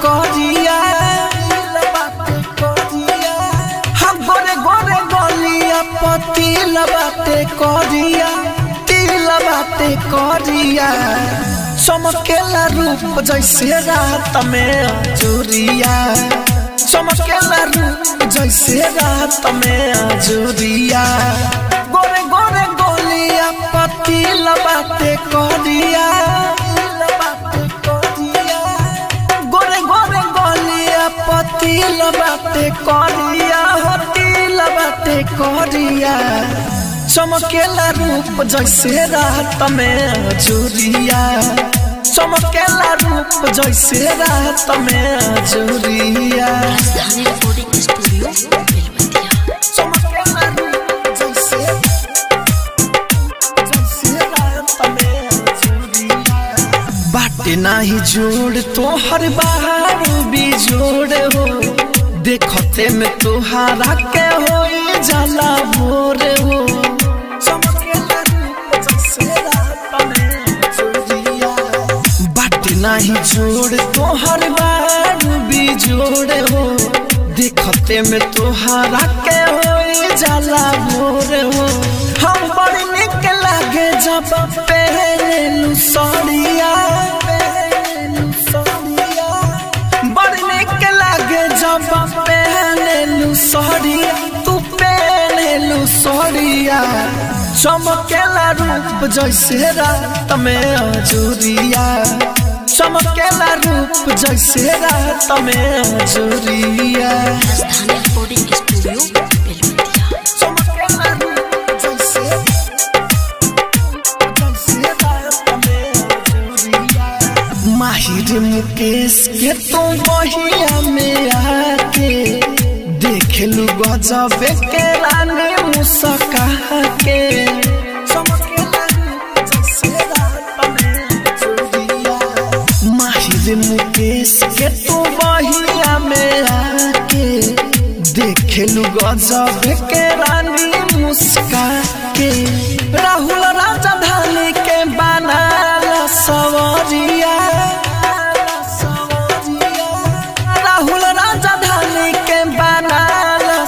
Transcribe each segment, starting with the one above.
करिया हम गोरे गोरे गलिया पतिल बाटे करिया तिल बाटे करिया चमकेला रूप जैसे रात में अजूरिया चमकेला रूप जैसे रात में अजूरिया गोरे गोरे गलिया पतिल बाटे करिया गोरे गोरे गलिया पतिल बाटे करिया तिल बाटे करिया चमकेला रूप जैसे रात में अजूरिया चमकेला रूप जैसे रात में अजूरिया राजधानी रिकॉर्डिंग स्टूडियो बेलवतिया चमकेला रूप जैसे रात में अजूरिया बाटे नाही जोड़ तोहर बाहर भी जोड़ हो देखते में तुहारा के हो जाला भोर हो नहीं जोड़ तोहर बार भी जोड़ हो देखते में तोहरा के हो जाला भोर हो हम बड़ी निक लागे जब पहनलू साड़िया बड़ी निक लागे जब पहनलू साड़िया तू पहनलू साड़िया चमकेला रूप जैसे रात में अजूरिया चमकेला रूप जैसे रात में अजूरिया राजधानी रिकॉर्डिंग स्टूडियो बेलवतिया चमकेला रूप जैसे रात में अजूरिया माहिर मुकेश के तू बहिया में आके देख लू गजब के रानी मुस्का के मुकेश के तू बहिया में आके देखेलू गजब के रानी मुस्का के राहुल राजधानी के बनाला सवरिया राहुल राजधानी के बनाला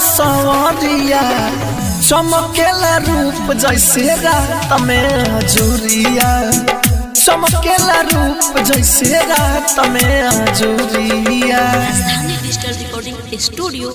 सवरिया चमकेला रूप जैसे रात में अजूरिया चमकेला रूप जैसे रात में अजूरिया राजधानी डिजिटल रिकॉर्डिंग स्टूडियो